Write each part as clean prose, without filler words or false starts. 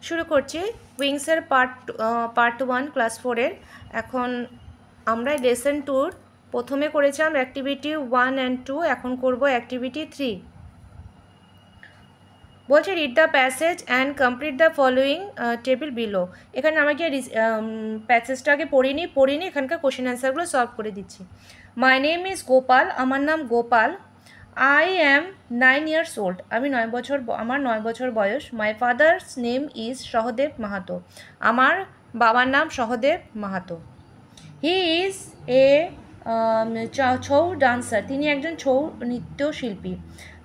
শুরু করছি উইংসের part 1 class 4-এর। এখন আমরা লেসন 2 প্রথমে করেছিলাম অ্যাক্টিভিটি 1 and 2, এখন করব অ্যাক্টিভিটি 3। বলছে read the passage and complete the following table below. এখানে আমাকে প্যাসেজটা আগে পড়িনি এখানকার কোশ্চেন অ্যান্সারগুলো সলভ করে দিচ্ছি। মাই নেম ইজ গোপাল, আমার নাম Gopal. I am 9 years old, আমার 9 বছর বয়স। My father's name is Sahadev Mahato, আমার বাবার নাম Sahadev Mahato. He is a Chhau dancer, তিনি একজন ছৌ নৃত্যশিল্পী।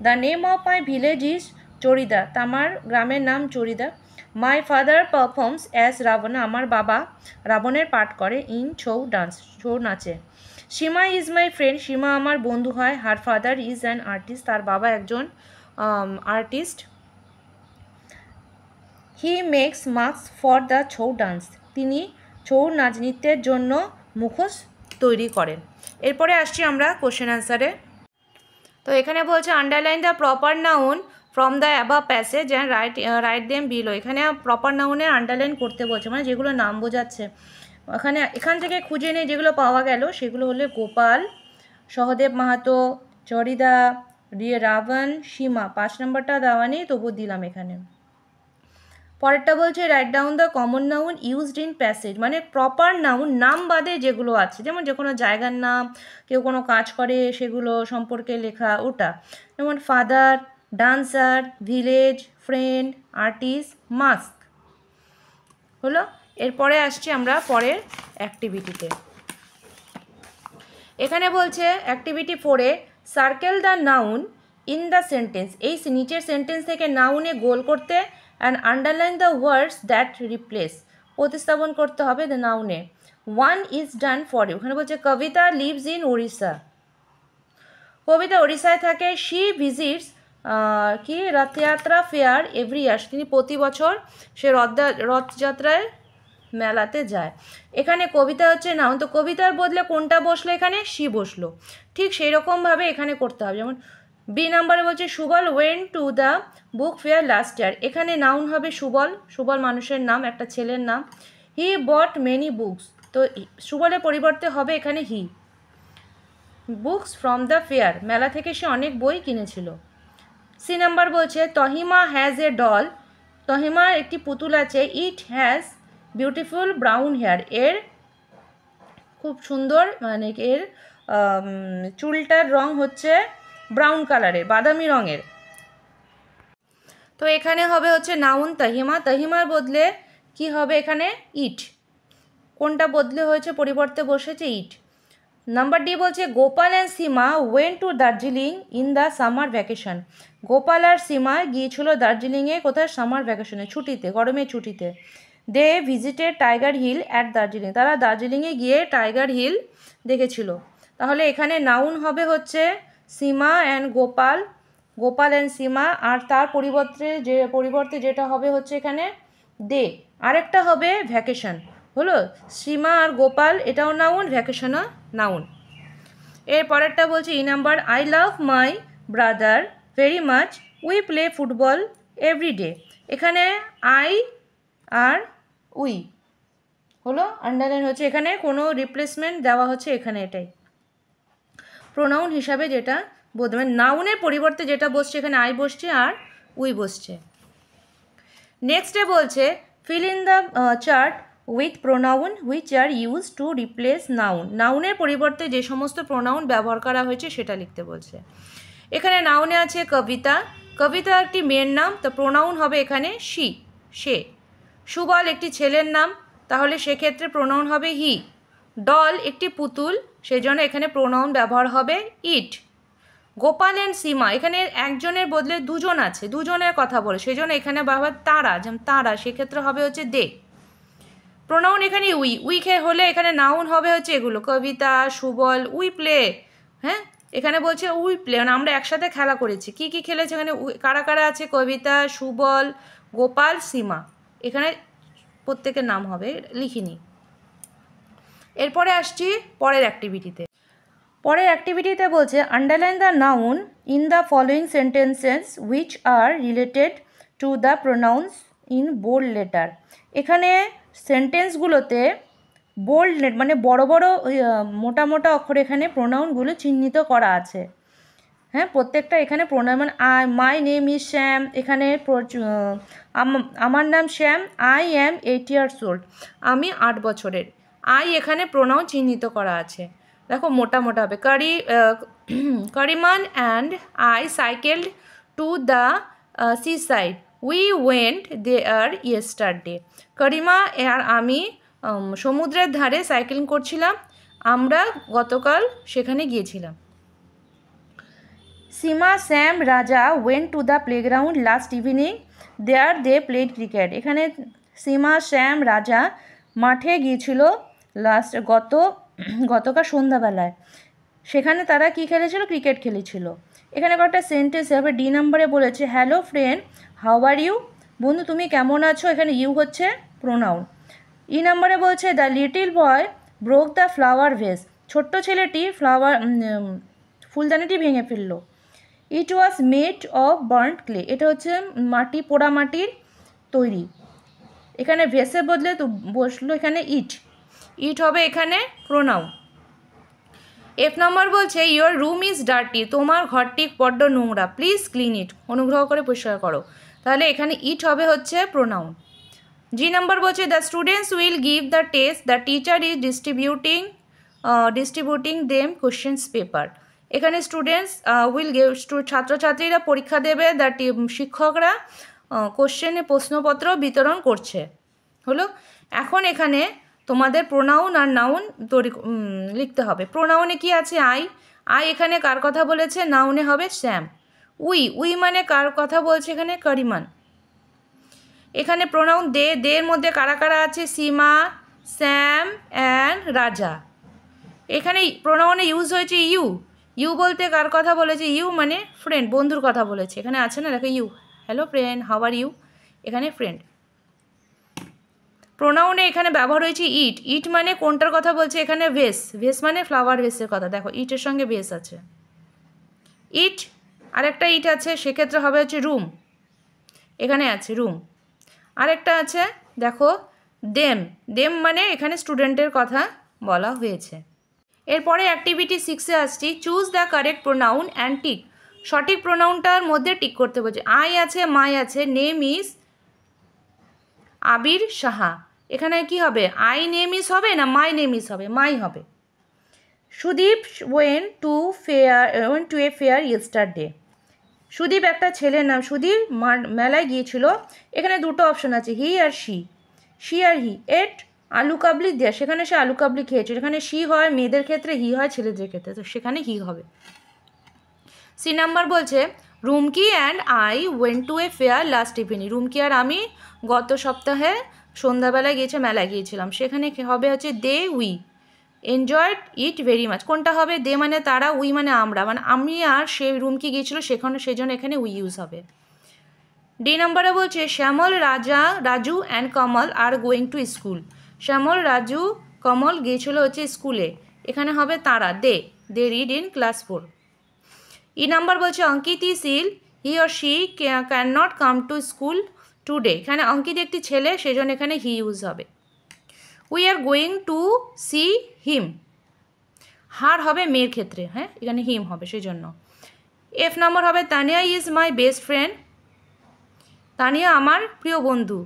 The name of my village is Charida, আমার গ্রামের নাম Charida. My father performs as Ravan, আমার বাবা রাবণের পাঠ করে ইন ছৌ নাচে। সীমা ইজ মাই ফ্রেন্ড, সীমা আমার বন্ধু হয়। Her father is an artist, তার বাবা একজন artist. He makes mask for the Chhau dance, তিনি ছৌ নাচ নৃত্যের জন্য মুখোশ তৈরি করেন। এরপরে আসছি আমরা কোশ্চেন অ্যান্সারে। তো এখানে বলছে underline the proper noun from the above passage and write them below. এখানে প্রপার নাউনের আন্ডারলাইন করতে বলছে, মানে যেগুলো নাম বোঝাচ্ছে এখান থেকে খুঁজে নিয়ে যেগুলো পাওয়া গেল সেগুলো হলো গোপাল, সহদেব মাহাতো, চরিদা, রাবণ, সীমা। 5 নম্বরটা দেওয়া নেই, তবু দিলাম এখানে। পরেরটা বলছে write down the common noun used in passage, মানে প্রপার নাউন নাম বাদে যেগুলো আছে, যেমন যে কোনো জায়গার নাম, কেউ কোনো কাজ করে সেগুলো সম্পর্কে লেখা, ওটা। যেমন father, dancer, village, friend, artist, mask হলো। এরপরে আসছি আমরা পরের অ্যাক্টিভিটিতে। এখানে বলছে অ্যাক্টিভিটি 4-এ circle the noun in the sentence, এই নিচের সেন্টেন্স থেকে নাউনে গোল করতে and underline the words that replace, প্রতিস্থাপন করতে হবে দ্য নাউনে। 1 ইজ ডান ফর ইউ, ওখানে বলছে কবিতা লিভস ইন ওড়িশা, কবিতা ওড়িশায় থাকে। She visits Rathyatra fair every year, তিনি প্রতি বছর সে রথযাত্রায় মেলাতে যায়। এখানে কবিতা হচ্ছে নাউন, তো কবিতার বদলে কোনটা বসলো, এখানে শি বসলো। ঠিক সেই রকমভাবে এখানে করতে হবে। যেমন বি নাম্বারে বলছে Subal went to the book fair last year, এখানে নাউন হবে সুবল, সুবল মানুষের নাম, একটা ছেলের নাম। হি বট মেনি বুকস, তো সুবলের পরিবর্তে হবে এখানে হি। বুকস ফ্রম দ্য ফেয়ার, মেলা থেকে সে অনেক বই কিনেছিল। সি নাম্বার বলছে তহিমা হ্যাজ এ ডল, তহিমার একটি পুতুল আছে। It has beautiful brown hair, এর খুব সুন্দর, মানে এর চুলটার রং হচ্ছে ব্রাউন কালারের, বাদামি রঙের। তো এখানে হবে হচ্ছে নাউন তহিমা, তহিমার বদলে কি হবে এখানে ইট, কোনটা বদলে হয়েছে, পরিবর্তে বসেছে ইট। নাম্বার ডি বলছে Gopal and Sima went to Darjeeling in the summer vacation, Gopal আর সীমা গিয়েছিল দার্জিলিংয়ে, কোথায়, সামার ভ্যাকেশনে, ছুটিতে, গরমের ছুটিতে। They visited Tiger Hill at Darjeeling, তারা দার্জিলিংয়ে গিয়ে টাইগার হিল দেখেছিল। তাহলে এখানে নাউন হবে হচ্ছে সীমা অ্যান্ড গোপাল, গোপাল অ্যান্ড সীমা, আর তার পরিবর্তে যেটা হবে হচ্ছে এখানে দে, আরেকটা হবে ভ্যাকেশন। হলো সীমা আর গোপাল, এটাও নাউন, ভ্যাকেশনও নাউন। এর পরেরটা বলছে E number I love my brother very much, we play football every day, এখানে আই আর উই হলো আন্ডারলাইন হচ্ছে, এখানে কোনো রিপ্লেসমেন্ট দেওয়া হচ্ছে এখানে, এটাই প্রোনাউন হিসাবে যেটা বলতে, মানে নাউনের পরিবর্তে যেটা বসছে এখানে আই বসছে আর উই বসছে। নেক্সটে বলছে fill in the chart with pronoun which are use to replace noun, নাউনের পরিবর্তে যে সমস্ত প্রোনাউন ব্যবহার করা হয়েছে সেটা লিখতে বলছে। এখানে নাউনে আছে কবিতা, কবিতা একটি মেয়ের নাম, তো প্রোনাউন হবে এখানে শি, সে। সুবল একটি ছেলের নাম, তাহলে সেক্ষেত্রে প্রোনাউন হবে হি। ডল একটি পুতুল, সেজন্য এখানে প্রোনাউন ব্যবহার হবে ইট। গোপাল অ্যান্ড সীমা, এখানে একজনের বদলে দুজন আছে, দুজনের কথা বলে, সেই জন্য এখানে ব্যবহার তারা, যেমন তারা, সেক্ষেত্রে হবে হচ্ছে দে। প্রোনাউন এখানে উই হলে এখানে নাউন হবে হচ্ছে এগুলো কবিতা, সুবল, উই প্লে। হ্যাঁ, এখানে বলছে উই প্লে, মানে আমরা একসাথে খেলা করেছি। কি কি খেলেছে এখানে, কারা কারা আছে, কবিতা, সুবল, গোপাল, সীমা, এখানে প্রত্যেকের নাম হবে, লিখিনি। এরপরে আসছি পরের অ্যাক্টিভিটিতে। পরের অ্যাক্টিভিটিতে বলছে underline the noun in the following sentences which are related to the pronouns in bold letter. এখানে সেন্টেন্সগুলোতে বোল্ড মানে বড় বড় মোটা মোটা অক্ষরে এখানে প্রোনাউনগুলো চিহ্নিত করা আছে। হ্যাঁ, প্রত্যেকটা এখানে প্রোনাউন মানে মাই নেম ইজ শ্যাম, এখানে আমার নাম শ্যাম, আই অ্যাম 8 years old, আমি 8 বছরের। আই এখানে প্রোনাউন চিহ্নিত করা আছে, দেখো মোটা মোটা হবে। Kariman and I cycled to the seaside, we went there yesterday. Karima আর আমি সমুদ্রের ধারে সাইকেলিং করছিলাম, আমরা গতকাল সেখানে গিয়েছিলাম। Seema, Shyam, Raja went to the playground last evening, there they played cricket. এখানে সীমা, শ্যাম, রাজা মাঠে গিয়েছিল গতকাল সন্ধ্যাবেলায়, সেখানে তারা কি খেলেছিল? ক্রিকেট খেলেছিল। এখানে কয়েকটা সেন্টেন্স হবে। ডি নাম্বারে বলেছে hello friend, how are you, বন্ধু তুমি কেমন আছো, এখানে ইউ হচ্ছে প্রোনাউন। ই নাম্বারে বলছে the little boy broke the flower vase, ছোট্ট ছেলেটি ফুলদানিটি ভেঙে ফেললো। It was made of burnt clay, এটা হচ্ছে পোড়া মাটির তৈরি। এখানে ভেসের বদলে তো বসলো এখানে ইট হবে এখানে প্রোনাউন। এফ নাম্বার বলছে ইয়োর রুম ইজ ডার্টি, তোমার ঘরটি বড্ড নোংরা, প্লিজ ক্লিন ইট, অনুগ্রহ করে পরিষ্কার করো, তাহলে এখানে ইট হবে হচ্ছে প্রোনাউন। জি নাম্বার বলছে the students will give the test, the teacher is distributing them questions paper. এখানে স্টুডেন্টস উইল গিভ, ছাত্রছাত্রীরা পরীক্ষা দেবে, শিক্ষকরা প্রশ্নপত্র বিতরণ করছে। হলো, এখন এখানে তোমাদের প্রোনাউন আর নাউন লিখতে হবে। প্রোনাউনে কি আছে? আই এখানে কার কথা বলেছে? নাউনে হবে শ্যাম। উই মানে কার কথা বলছে? এখানে করিমান। এখানে প্রোনাউন দের মধ্যে কারা কারা আছে? সীমা, শ্যাম অ্যান্ড রাজা। এখানে প্রোনাউনে ইউজ হয়েছে ইউ বলতে কার কথা বলেছে? ইউ মানে ফ্রেন্ড, বন্ধুর কথা বলেছে। এখানে আছে না, দেখো you, hello friend, how are you, এখানে ফ্রেন্ড। প্রোনাউনে এখানে ব্যবহার হয়েছে ইট মানে কোনটার কথা বলছে? এখানে ভেস মানে ফ্লাওয়ার ভেসের কথা। দেখো ইটের সঙ্গে ভেস আছে, ইট আরেকটা ইট আছে, সেক্ষেত্রে হবে হচ্ছে রুম, এখানে আছে রুম। আরেকটা আছে দেখো দেম মানে এখানে স্টুডেন্টের কথা বলা হয়েছে। এরপরে অ্যাক্টিভিটি 6-এ আসছি, choose the correct pronoun and tick. সঠিক প্রোনাউনটার মধ্যে টিক করতে বলছে। আই আছে, মাই আছে, নেম ইজ আবির সাহা, এখানে কি হবে? আই নেম ইজ হবে না মাই নেম ইজ হবে? মাই হবে। Sudip went to a fair yesterday. Sudip একটা ছেলের নাম, সুদীপ মেলায় গিয়েছিল। এখানে দুটো অপশন আছে, হি আর শি আর হি এট আলু কাবলি দেয়া, সেখানে সে আলু কাবলি খেয়েছিল। এখানে শি হয় মেয়েদের ক্ষেত্রে, হি হয় ছেলেদের ক্ষেত্রে, তো সেখানে হি হবে। সি নাম্বার বলছে Rumki and I went to a fair last evening. Rumki আর আমি গত সপ্তাহে সন্ধ্যাবেলায় মেলায় গিয়েছিলাম, সেখানে হবে হচ্ছে they we enjoyed it very much. কোনটা হবে? দে মানে তারা, উই মানে আমরা, মানে আমি আর সে রুমকি গিয়েছিল সেখানে, সেজন্য এখানে উই ইউজ হবে। ডি নাম্বারে বলছে Shyamal, Raju and Kamal are going to school. Shyamal, Raju, Kamal গিয়েছিল হচ্ছে স্কুলে, এখানে হবে তারা, they read in class 4। E number বলছে Ankit is ill, he or she cannot come to school today. এখানে অঙ্কিত একটি ছেলে, সেজন্য এখানে হি ইউজ হবে। We are going to see him, her হবে মেয়ের ক্ষেত্রে, হ্যাঁ এখানে হিম হবে সেজন্য। এফ নাম্বার হবে Tania is my best friend, Tania আমার প্রিয় বন্ধু।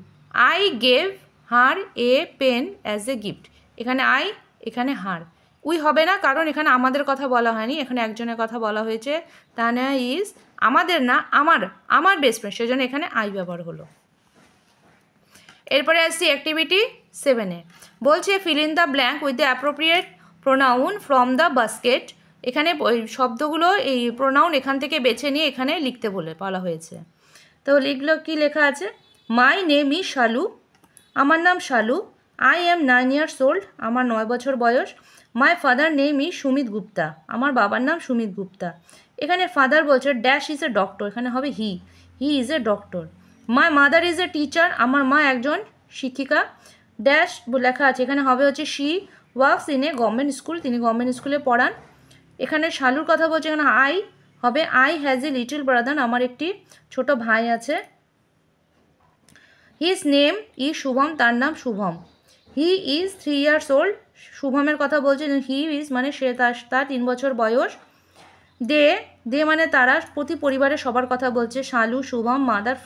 I gave her a pen as a gift, এখানে আই, এখানে হার। উই হবে না, কারণ এখানে আমাদের কথা বলা হয়নি, এখানে একজনের কথা বলা হয়েছে। তানিয়া ইজ আমাদের না, আমার বেস্ট ফ্রেন্ড, সেজন্য এখানে আই ব্যবহার হলো। এরপরে আসছি অ্যাক্টিভিটি 7-এ, বলছে fill in the blank with the appropriate pronoun from the basket. এখানে ওই শব্দগুলো, এই প্রোনাউন এখান থেকে বেছে নিয়ে এখানে লিখতে বলা হয়েছে। তো লিখলো, কি লেখা আছে? মাই নেম ইজ শালু, আমার নাম শালু। আই অ্যাম 9 years old, আমার 9 বছর বয়স। My father name is Sumit Gupta, আমার বাবার নাম সুমিত গুপ্তা। এখানে ফাদার বলছে ড্যাশ ইজ এ ডক্টর, এখানে হবে হি is a doctor. My mother is a teacher, আমার মা একজন শিক্ষিকা। ড্যাশ লেখা আছে, এখানে হবে হচ্ছে she works in a government school, তিনি গভর্নমেন্ট স্কুলে পড়ান। এখানে শালুর কথা বলছে, এখানে আই হবে I has a little brother, আমার একটি ছোট ভাই আছে। হিজ নেম ইজ শুভম, তার নাম Shubham. He is 3 years old, শুভমের কথা বলছেন। হি ইজ মানে সে, তার 3 বছর বয়স। দে মানে তারা, প্রতি পরিবারের সবার কথা বলছে। Shalu, Shubham, mother,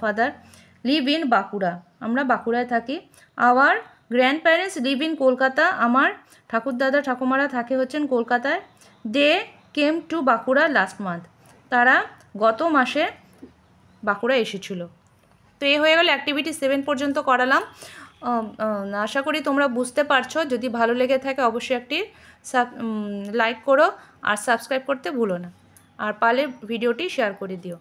father live in Bankura, আমরা বাঁকুড়ায় থাকি। Our grandparents live in Kolkata, আমার ঠাকুরদাদা ঠাকুমারা থাকে হচ্ছেন কলকাতায়। They came to Bankura last month, তারা গত মাসে বাঁকুড়া এসেছিল। তো এ হয়ে গেল অ্যাক্টিভিটি 7 পর্যন্ত করালাম। আশা করি তোমরা বুঝতে পারছো। যদি ভালো লেগে থাকে অবশ্যই একটি লাইক করো আর সাবস্ক্রাইব করতে ভুলো না, আর পারলে ভিডিওটি শেয়ার করে দিও।